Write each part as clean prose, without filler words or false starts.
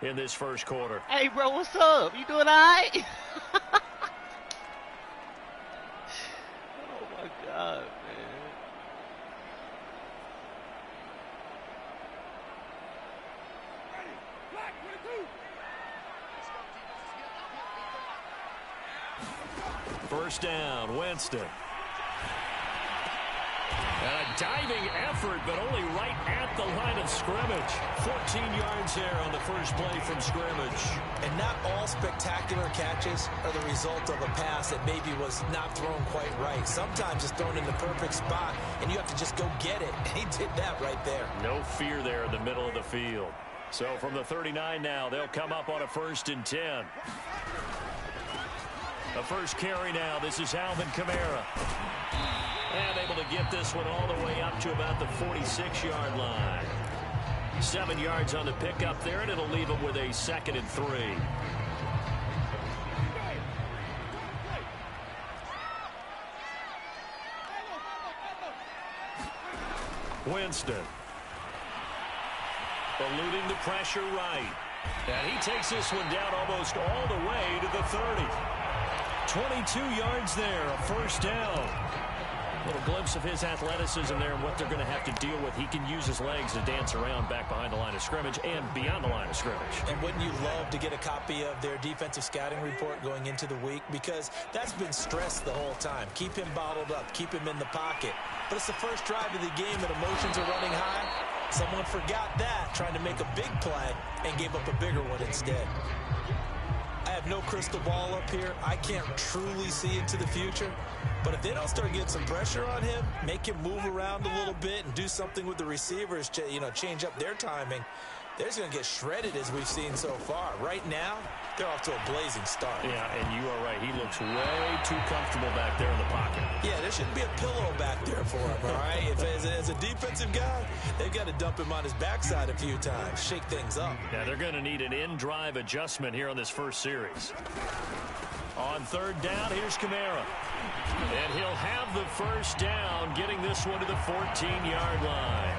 in this first quarter. Hey, bro, what's up? You doing all right? Oh, my God, man. First down, Winston. And a diving effort, but only right at the line of scrimmage. 14 yards there on the first play from scrimmage. And not all spectacular catches are the result of a pass that maybe was not thrown quite right. Sometimes it's thrown in the perfect spot, and you have to just go get it. And he did that right there. No fear there in the middle of the field. So from the 39 now, they'll come up on a 1st and 10. The first carry now. This is Alvin Kamara. And able to get this one all the way up to about the 46-yard line. 7 yards on the pickup there, and it'll leave him with a 2nd and 3. Winston. Eluding the pressure right. And he takes this one down almost all the way to the 30. 22 yards there, a first down. A little glimpse of his athleticism there and what they're going to have to deal with. He can use his legs to dance around back behind the line of scrimmage and beyond the line of scrimmage. And wouldn't you love to get a copy of their defensive scouting report going into the week? Because that's been stressed the whole time. Keep him bottled up. Keep him in the pocket. But it's the first drive of the game and emotions are running high. Someone forgot that, trying to make a big play, and gave up a bigger one instead. I have no crystal ball up here. I can't truly see into the future. But if they don't start getting some pressure on him, make him move around a little bit and do something with the receivers, change up their timing, they're just going to get shredded as we've seen so far. Right now, they're off to a blazing start. Yeah, and you are right. He looks way too comfortable back there in the pocket. Yeah, there shouldn't be a pillow back there for him, all right? If as a defensive guy, they've got to dump him on his backside a few times, shake things up. Yeah, they're going to need an in-drive adjustment here on this first series. On 3rd down, here's Kamara. And he'll have the first down, getting this one to the 14-yard line.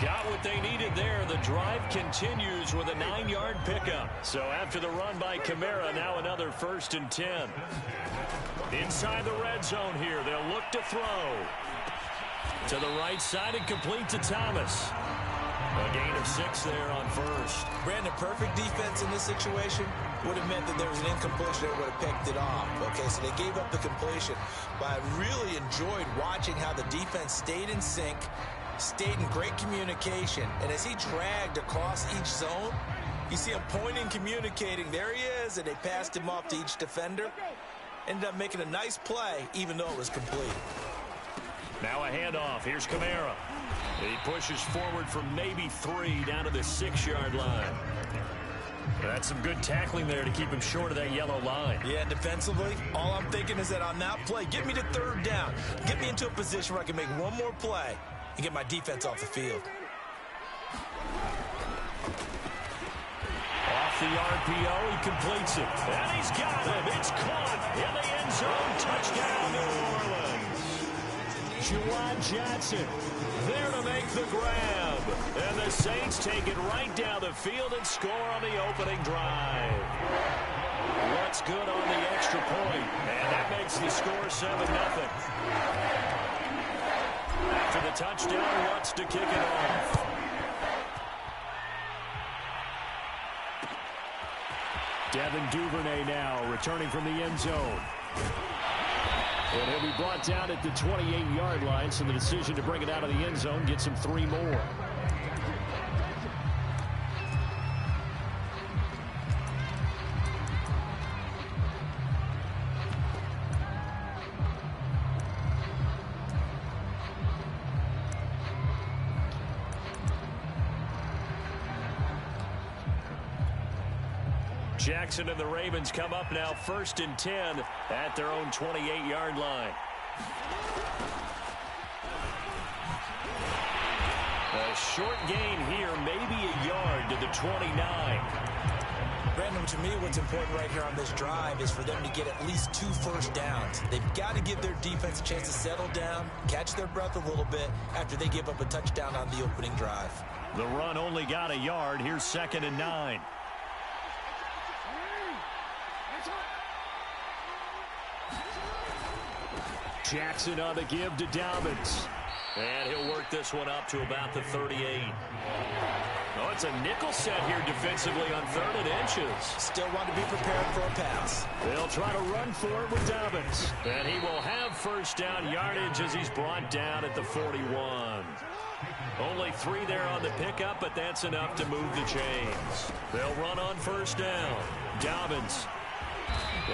Got what they needed there. The drive continues with a 9-yard pickup. So after the run by Kamara, now another 1st and 10. Inside the red zone here, they'll look to throw. To the right side and complete to Thomas. A gain of 6 there on 1st. Brandon, perfect defense in this situation would have meant that there was an incompletion that would have picked it off. Okay, so they gave up the completion. But I really enjoyed watching how the defense stayed in sync, stayed in great communication, and as he dragged across each zone, you see him pointing, communicating. There he is, and they passed him off to each defender. Ended up making a nice play, even though it was complete. Now a handoff. Here's Kamara. He pushes forward for maybe 3 down to the 6-yard line. That's some good tackling there to keep him short of that yellow line. Yeah, defensively, all I'm thinking is that on that play, get me to 3rd down. Get me into a position where I can make one more play and get my defense off the field. Off the RPO, he completes it. And he's got it. It's caught in the end zone. Touchdown, New Orleans. Juwan Johnson there to make the grab. And the Saints take it right down the field and score on the opening drive. What's good on the extra point? And that makes the score 7-0. After the touchdown, wants to kick it off. Devin Duvernay now returning from the end zone. And he'll be brought down at the 28-yard line, so the decision to bring it out of the end zone gets him 3 more. Jackson and the Ravens come up now 1st and 10 at their own 28-yard line. A short gain here, maybe a yard to the 29. Brandon, to me, what's important right here on this drive is for them to get at least 2 first downs. They've got to give their defense a chance to settle down, catch their breath a little bit after they give up a touchdown on the opening drive. The run only got a yard. Here's 2nd and 9. Jackson on the give to Dobbins. And he'll work this one up to about the 38. Oh, it's a nickel set here defensively on 3rd and inches. Still want to be prepared for a pass. They'll try to run for it with Dobbins. And he will have 1st down yardage as he's brought down at the 41. Only 3 there on the pickup, but that's enough to move the chains. They'll run on 1st down. Dobbins.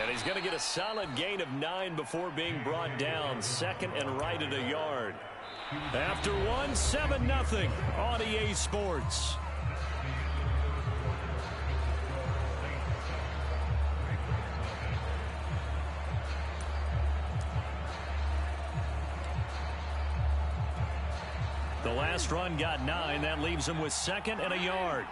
And he's going to get a solid gain of 9 before being brought down. 2nd and right at a yard. After 1, 7-0 on EA Sports. The last run got 9. That leaves him with 2nd and a yard.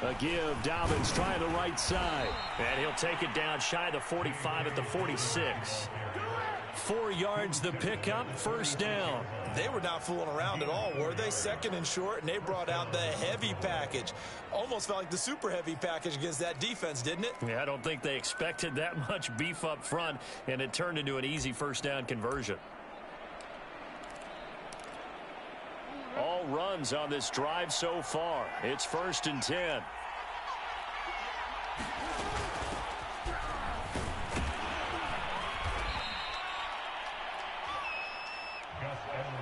A give. Dobbins trying the right side. And he'll take it down shy of the 45 at the 46. 4 yards the pickup. 1st down. They were not fooling around at all, were they? 2nd and short, and they brought out the heavy package. Almost felt like the super heavy package against that defense, didn't it? Yeah, I don't think they expected that much beef up front, and it turned into an easy 1st down conversion. All runs on this drive so far. It's 1st and 10.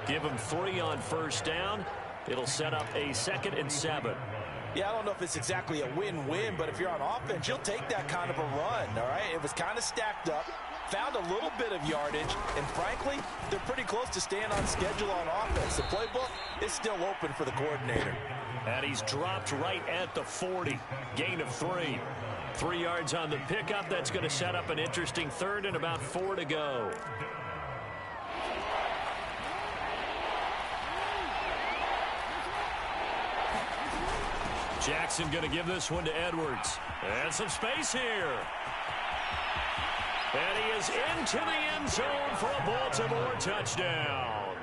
Give him 3 on 1st down. It'll set up a 2nd and 7. Yeah, I don't know if it's exactly a win-win, but if you're on offense, you'll take that kind of a run, all right? It was kind of stacked up, found a little bit of yardage, and frankly, they're pretty close to staying on schedule on offense. The playbook is still open for the coordinator. And he's dropped right at the 40. Gain of 3. 3 yards on the pickup. That's going to set up an interesting 3rd and about 4 to go. Jackson going to give this one to Edwards. And some space here. And he is into the end zone for a Baltimore touchdown.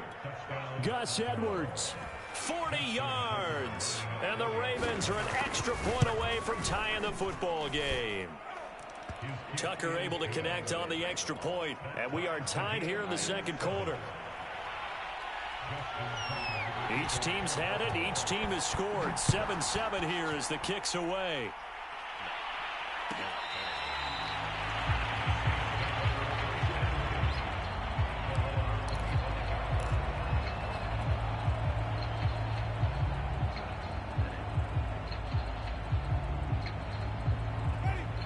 Gus Edwards, 40 yards. And the Ravens are an extra point away from tying the football game. Tucker able to connect on the extra point. And we are tied here in the 2nd quarter. Each team's had it. Each team has scored. 7-7 here as the kick's away.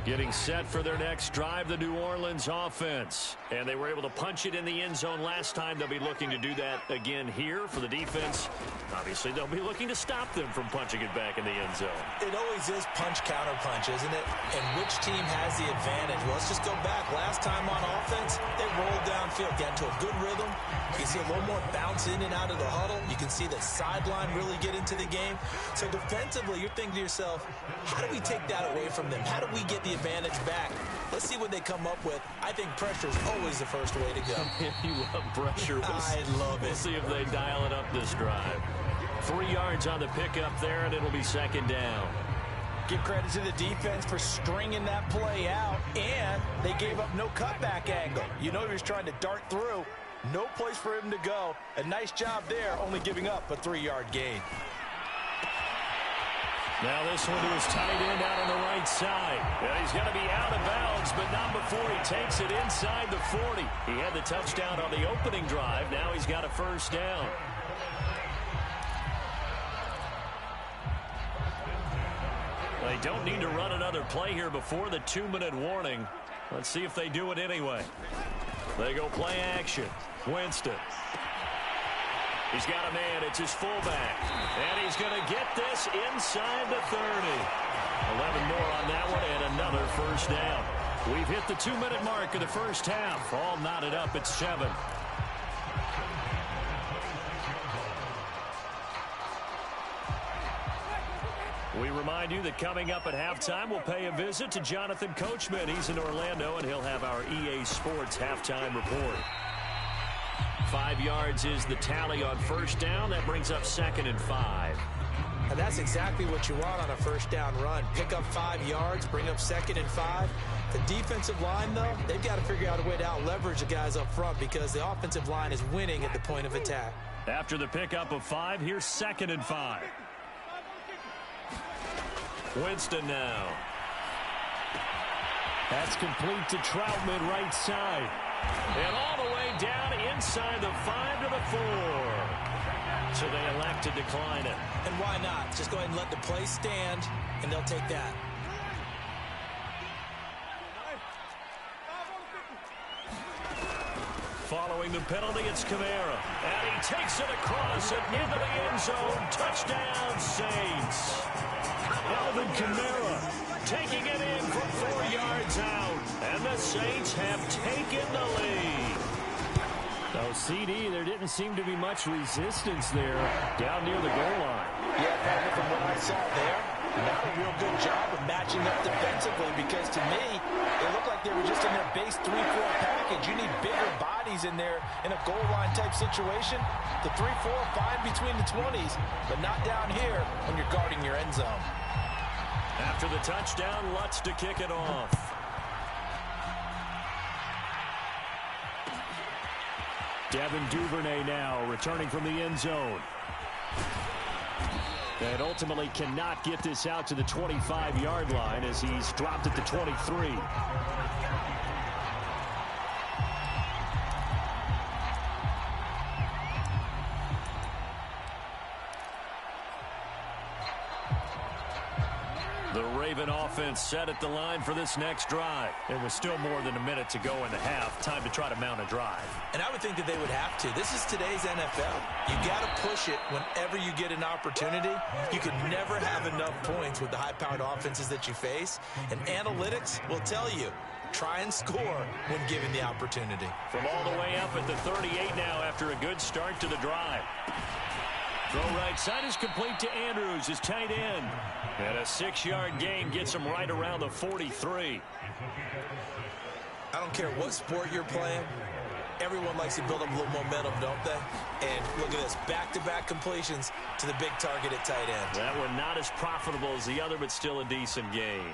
Getting set for their next drive, the New Orleans offense. And they were able to punch it in the end zone last time. They'll be looking to do that again here for the defense. Obviously, they'll be looking to stop them from punching it back in the end zone. It always is punch-counter-punch, isn't it? And which team has the advantage? Well, let's just go back. Last time on offense, they rolled downfield, got into a good rhythm. You can see a little more bounce in and out of the huddle. You can see the sideline really get into the game. So defensively, you're thinking to yourself, how do we take that away from them? How do we get the advantage back? Let's see what they come up with. I think pressure is always the first way to go. You love pressure. I love it. We'll see if they dial it up this drive. 3 yards on the pickup there, and it'll be 2nd down. Give credit to the defense for stringing that play out, and they gave up no cutback angle. You know he was trying to dart through. No place for him to go. A nice job there, only giving up a 3-yard gain. Now this one to his tight end out on the right side. And he's going to be out of bounds, but not before he takes it inside the 40. He had the touchdown on the opening drive. Now he's got a 1st down. They don't need to run another play here before the 2-minute warning. Let's see if they do it anyway. They go play action. Winston. He's got a man. It's his fullback. And he's going to get this inside the 30. 11 more on that one and another 1st down. We've hit the 2-minute mark of the 1st half. All knotted up at 7. We remind you that coming up at halftime, we'll pay a visit to Jonathan Coachman. He's in Orlando, and he'll have our EA Sports halftime report. 5 yards is the tally on first down. That brings up 2nd and 5. And that's exactly what you want on a first down run. Pick up 5 yards, bring up 2nd and 5. The defensive line, though, they've got to figure out a way to out-leverage the guys up front because the offensive line is winning at the point of attack. After the pickup of 5, here's 2nd and 5. Winston now. That's complete to Troutman, right side. And all the way down inside the 5 to the 4. So they elect to decline it. And why not? Just go ahead and let the play stand, and they'll take that. Following the penalty, it's Kamara. And he takes it across and into the end zone. Touchdown, Saints. Alvin Kamara taking it in from 4 yards out. And the Saints have taken the lead. So, CD, there didn't seem to be much resistance there down near the goal line. Yeah, partner, from what I saw there, not a real good job of matching up defensively because to me, it looked like they were just in their base 3-4 package. You need bigger bodies in there in a goal line type situation. The 3-4, fine between the 20s, but not down here when you're guarding your end zone. After the touchdown, Lutz to kick it off. Devin Duvernay now returning from the end zone. And ultimately cannot get this out to the 25-yard line as he's dropped at the 23. The Raven offense set at the line for this next drive. There was still more than a minute to go in the half. Time to try to mount a drive. And I would think that they would have to. This is today's NFL. You got to push it whenever you get an opportunity. You can never have enough points with the high-powered offenses that you face. And analytics will tell you, try and score when given the opportunity. From all the way up at the 38 now after a good start to the drive. Throw right side is complete to Andrews, his tight end. And a 6-yard gain gets him right around the 43. I don't care what sport you're playing. Everyone likes to build up a little momentum, don't they? And look at this, back-to-back completions to the big target at tight end. That one not as profitable as the other, but still a decent gain.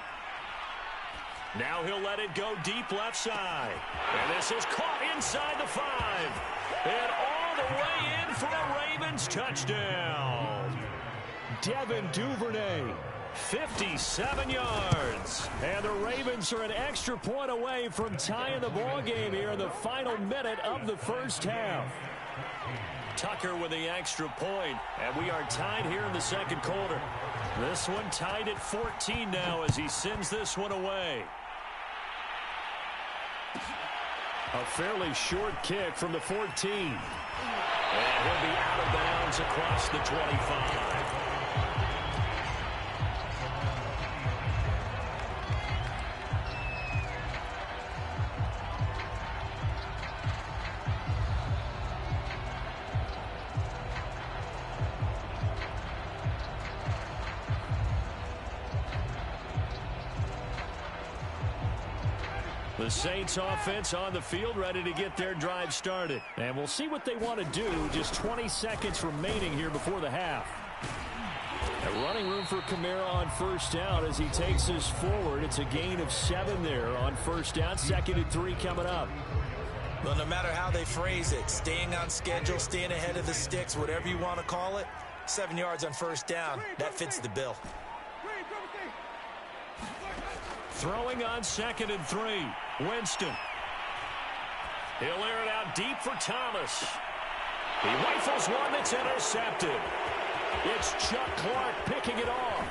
Now he'll let it go deep left side. And this is caught inside the 5. And all the way in for a Ravens touchdown. Devin Duvernay, 57 yards. And the Ravens are an extra point away from tying the ball game here in the final minute of the first half. Tucker with the extra point, and we are tied here in the second quarter. This one tied at 14 now as he sends this one away. A fairly short kick from the 14. And he'll be out of bounds across the 25. The Saints offense on the field ready to get their drive started. And we'll see what they want to do. Just 20 seconds remaining here before the half. A running room for Kamara on first down as he takes us forward. It's a gain of 7 there on first down. 2nd and 3 coming up. Well, no matter how they phrase it, staying on schedule, staying ahead of the sticks, whatever you want to call it, 7 yards on first down, that fits the bill. Throwing on 2nd and 3. Winston. He'll air it out deep for Thomas. He rifles one that's intercepted. It's Chuck Clark picking it off.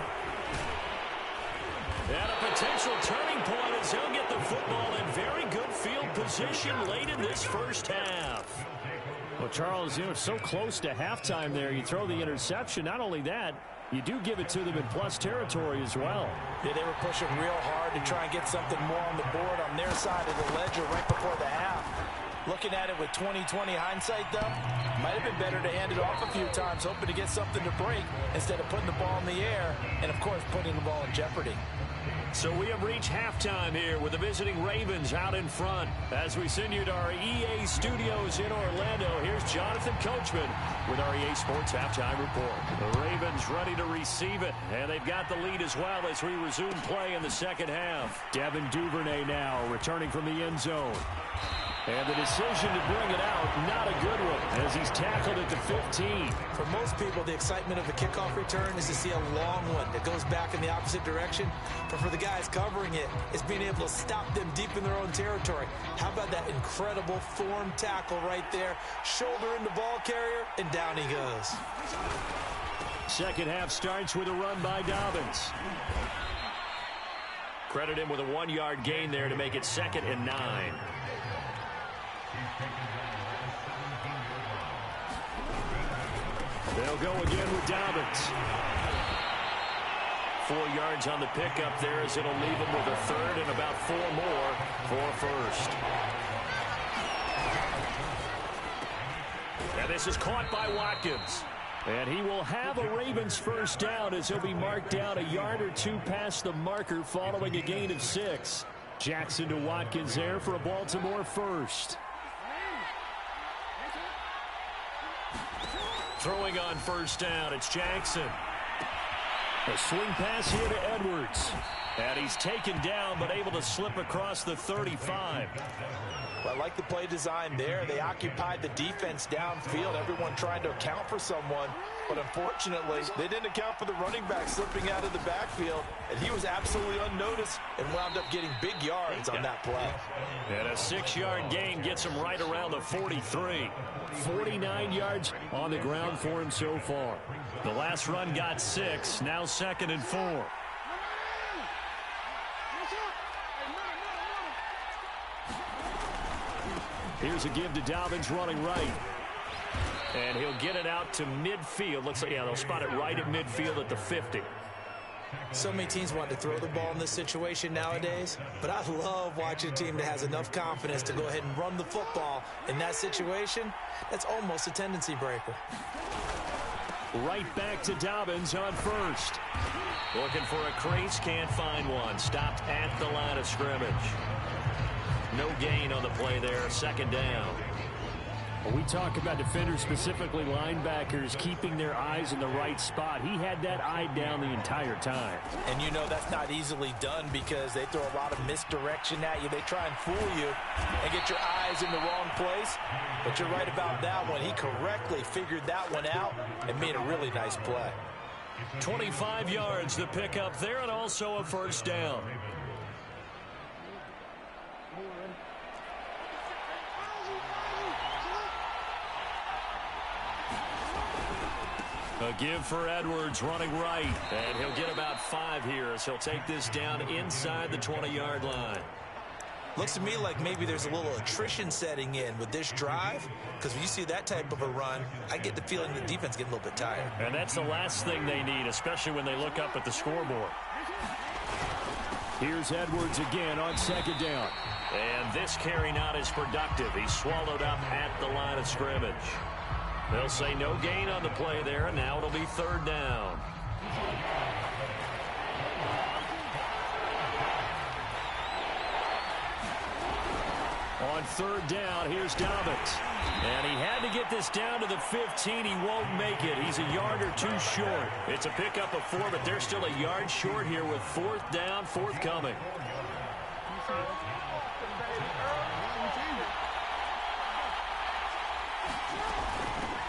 And a potential turning point as he'll get the football in very good field position late in this first half. Well, Charles, you know, so close to halftime there. You throw the interception. Not only that, you do give it to them in plus territory as well. Yeah, they were pushing real hard to try and get something more on the board on their side of the ledger right before the half. Looking at it with 20/20 hindsight, though, might have been better to hand it off a few times, hoping to get something to break instead of putting the ball in the air and, of course, putting the ball in jeopardy. So we have reached halftime here with the visiting Ravens out in front. As we send you to our EA studios in Orlando, here's Jonathan Coachman with our EA Sports Halftime Report. The Ravens ready to receive it, and they've got the lead as well as we resume play in the second half. Devin Duvernay now returning from the end zone. And the decision to bring it out, not a good one, as he's tackled at the 15. For most people, the excitement of a kickoff return is to see a long one that goes back in the opposite direction. But for the guys covering it, it's being able to stop them deep in their own territory. How about that incredible form tackle right there? Shoulder in the ball carrier, and down he goes. Second half starts with a run by Dobbins. Credit him with a 1-yard gain there to make it 2nd and 9. They'll go again with Dobbins. 4 yards on the pickup there as it'll leave him with a third and about 4 more for first. And this is caught by Watkins. And he will have a Ravens first down as he'll be marked down a yard or 2 past the marker following a gain of 6. Jackson to Watkins there for a Baltimore first. Throwing on first down, it's Jackson. A swing pass here to Edwards. And he's taken down but able to slip across the 35. Well, I like the play design there. They occupied the defense downfield, everyone trying to account for someone. But unfortunately, they didn't account for the running back slipping out of the backfield. And he was absolutely unnoticed and wound up getting big yards on that play. And a 6-yard gain gets him right around the 43. 49 yards on the ground for him so far. The last run got 6, now 2nd and 4. Here's a give to Dobbins running right. And he'll get it out to midfield. Looks like, yeah, they'll spot it right at midfield at the 50. So many teams want to throw the ball in this situation nowadays, but I love watching a team that has enough confidence to go ahead and run the football in that situation. That's almost a tendency breaker. Right back to Dobbins on first. Looking for a crease, can't find one. Stopped at the line of scrimmage. No gain on the play there, 2nd down. When we talk about defenders, specifically linebackers, keeping their eyes in the right spot, he had that eye down the entire time. And you know that's not easily done because they throw a lot of misdirection at you. They try and fool you and get your eyes in the wrong place. But you're right about that one. He correctly figured that one out and made a really nice play. 25 yards to pick up there and also a first down. A give for Edwards running right. And he'll get about 5 here as he'll take this down inside the 20-yard line. Looks to me like maybe there's a little attrition setting in with this drive, because when you see that type of a run, I get the feeling the defense getting a little bit tired. And that's the last thing they need, especially when they look up at the scoreboard. Here's Edwards again on 2nd down. And this carry not as productive. He's swallowed up at the line of scrimmage. They'll say no gain on the play there, and now it'll be 3rd down. On 3rd down, here's Dobbins. And he had to get this down to the 15. He won't make it. He's a yard or 2 short. It's a pickup of 4, but they're still a yard short here with 4th down, forthcoming.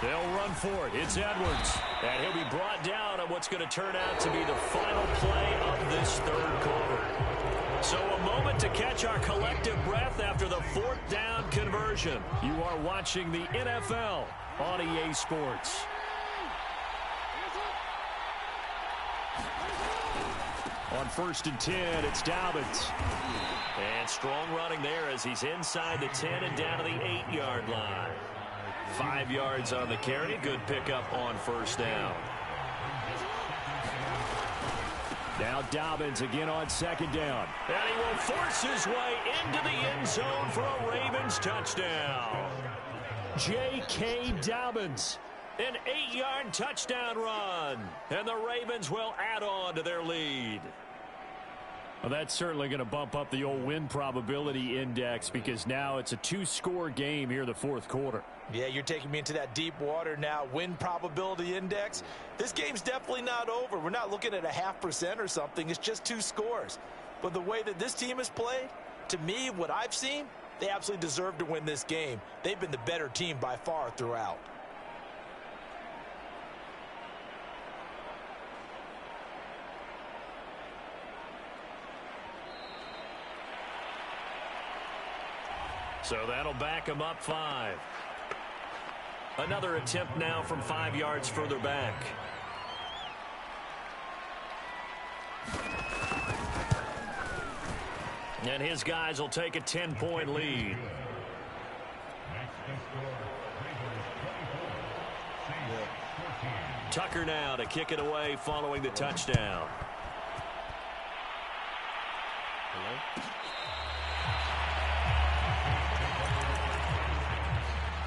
They'll run for it. It's Edwards. And he'll be brought down on what's going to turn out to be the final play of this 3rd quarter. So a moment to catch our collective breath after the 4th down conversion. You are watching the NFL on EA Sports. On 1st and 10, it's Dobbins. And strong running there as he's inside the 10 and down to the 8-yard line. 5 yards on the carry. Good pickup on 1st down. Now Dobbins again on second down. And he will force his way into the end zone for a Ravens touchdown. J.K. Dobbins, an 8-yard touchdown run. And the Ravens will add on to their lead. Well, that's certainly going to bump up the old win probability index because now it's a 2-score game here in the fourth quarter. Yeah, you're taking me into that deep water now. Win probability index. This game's definitely not over. We're not looking at a 0.5% or something. It's just 2 scores. But the way that this team has played, to me, what I've seen, they absolutely deserve to win this game. They've been the better team by far throughout. So that'll back him up 5. Another attempt now from 5 yards further back. And his guys will take a 10-point lead. Tucker now to kick it away following the touchdown.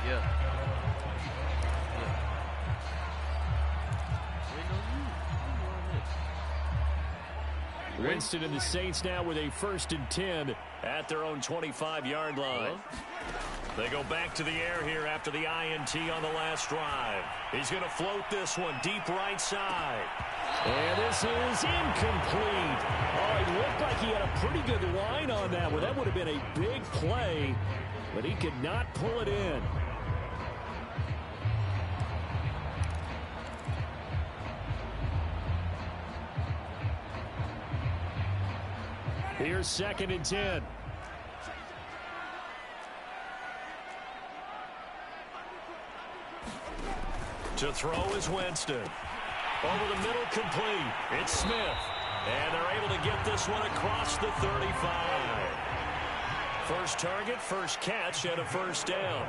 Yeah. Winston and the Saints now with a 1st and 10 at their own 25-yard line. They go back to the air here after the INT on the last drive. He's going to float this one deep right side. And this is incomplete. Oh, it looked like he had a pretty good line on that one. That would have been a big play, but he could not pull it in. Here's 2nd and 10. To throw is Winston. Over the middle, complete. It's Smith. And they're able to get this one across the 35. First target, first catch, and a 1st down.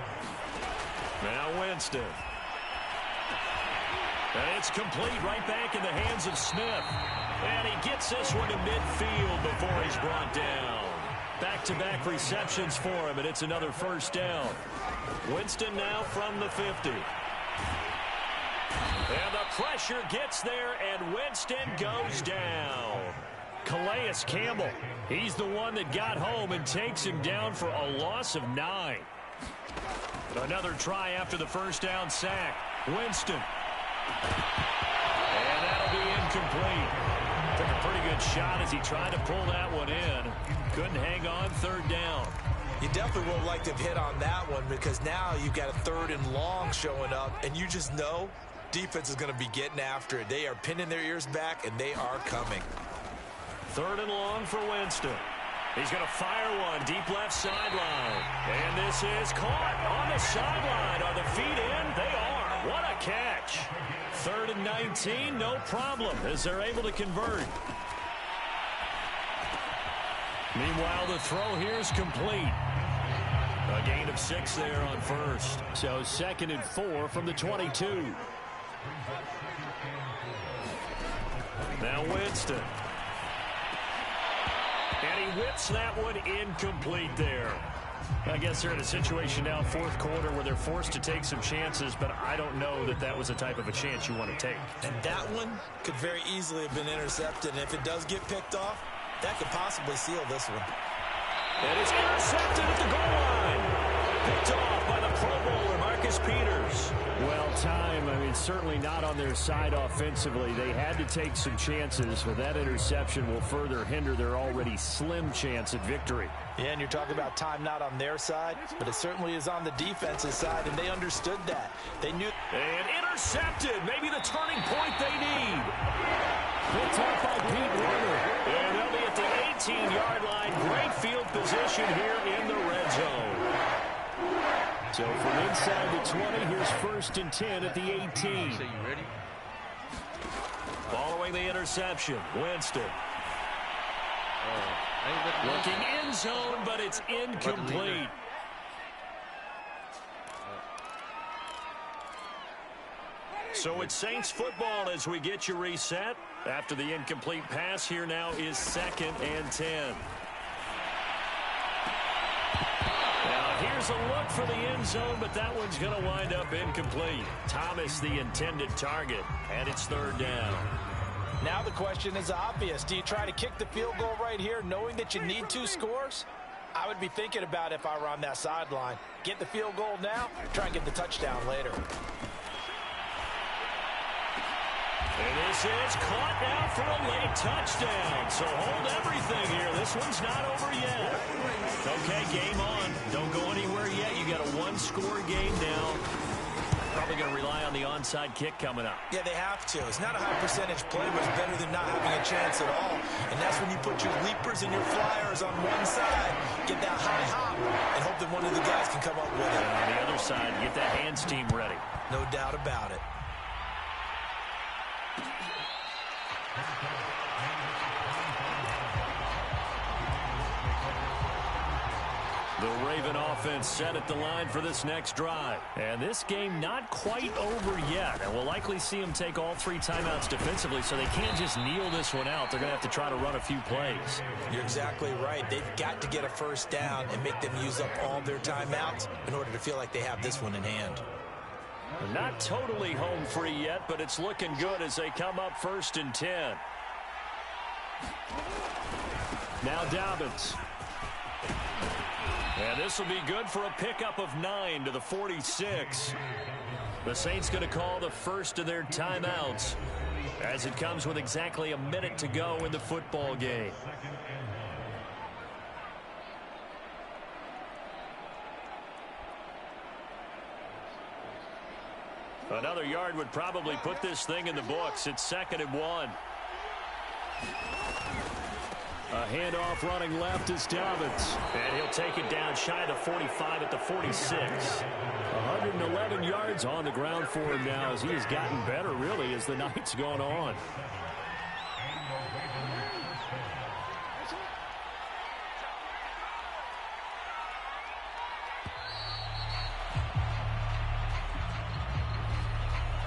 Now Winston. And it's complete right back in the hands of Smith. And he gets this one to midfield before he's brought down. Back-to-back receptions for him, and it's another 1st down. Winston now from the 50. And the pressure gets there, and Winston goes down. Calais Campbell, he's the one that got home and takes him down for a loss of 9. Another try after the 1st down sack. Winston. And that'll be incomplete. Took a pretty good shot as he tried to pull that one in. Couldn't hang on, 3rd down. You definitely won't like to hit on that one because now you've got a 3rd and long showing up, and you just know defense is going to be getting after it. They are pinning their ears back, and they are coming. 3rd and long for Winston. He's going to fire one deep left sideline. And this is caught on the sideline. Are the feet in? They are. What a catch. 3rd and 19, no problem as they're able to convert. Meanwhile, the throw here is complete. A gain of 6 there on 1st. So 2nd and 4 from the 22. Now Winston. And he whips that one incomplete there. I guess they're in a situation now, 4th quarter, where they're forced to take some chances, but I don't know that that was the type of a chance you want to take. And that one could very easily have been intercepted, and if it does get picked off, that could possibly seal this one. And it's intercepted at the goal line. Picked off by the Pro Bowler, Marcus Peters. Well, time, I mean, certainly not on their side offensively. They had to take some chances, but that interception will further hinder their already slim chance at victory. Yeah, and you're talking about time not on their side, but it certainly is on the defensive side, and they understood that. They knew. And intercepted, maybe the turning point they need. Picked up by Pete Warner. And they'll be at the 18-yard line. Great field position here in the red zone. So from inside the 20, here's 1st and 10 at the 18. So you ready? Following the interception, Winston. Looking end zone, but it's incomplete. So it's Saints football as we get you reset. After the incomplete pass, here now is 2nd and 10. Now here's a look for the end zone, but that one's going to wind up incomplete. Thomas the intended target, and it's 3rd down. Now the question is obvious. Do you try to kick the field goal right here knowing that you need 2 scores? I would be thinking about it if I were on that sideline. Get the field goal now, try and get the touchdown later. And this is caught now for a late touchdown. So hold everything here. This one's not over yet. Okay, game on. Don't go anywhere yet. You got a 1-score game now. Probably going to rely on the onside kick coming up. Yeah, they have to. It's not a high percentage play, but it's better than not having a chance at all. And that's when you put your leapers and your flyers on one side, get that high hop, and hope that one of the guys can come up with it. And on the other side, get that hands team ready. No doubt about it. The Raven offense set at the line for this next drive. And this game not quite over yet. And we'll likely see them take all 3 timeouts defensively, so they can't just kneel this one out. They're going to have to try to run a few plays. You're exactly right. They've got to get a first down and make them use up all their timeouts in order to feel like they have this one in hand. Not totally home free yet, but it's looking good as they come up 1st and 10. Now Dobbins. And this will be good for a pickup of 9 to the 46. The Saints going to call the first of their timeouts as it comes with exactly a minute to go in the football game. Another yard would probably put this thing in the books. It's 2nd and 1. A handoff running left is Dobbins. And he'll take it down shy of the 45 at the 46. 111 yards on the ground for him now as he has gotten better, really, as the night's gone on.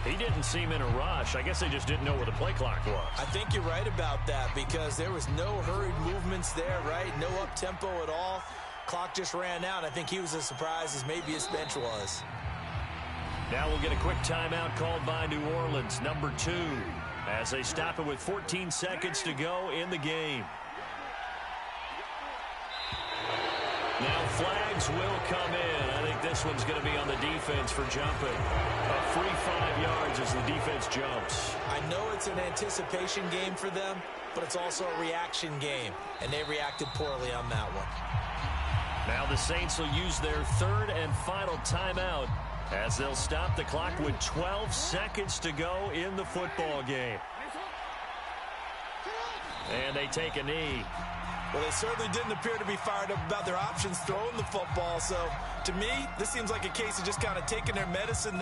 He didn't seem in a rush. I guess they just didn't know where the play clock was. I think you're right about that because there was no hurried movements there, right? No up-tempo at all. Clock just ran out. I think he was as surprised as maybe his bench was. Now we'll get a quick timeout called by New Orleans, number 2, as they stop it with 14 seconds to go in the game. Now flags will come in. I think this one's going to be on the defense for jumping. A free 5 yards as the defense jumps. I know it's an anticipation game for them, but it's also a reaction game, and they reacted poorly on that one. Now the Saints will use their 3rd and final timeout as they'll stop the clock with 12 seconds to go in the football game. And they take a knee. Well, they certainly didn't appear to be fired up about their options throwing the football. So, to me, this seems like a case of just kind of taking their medicine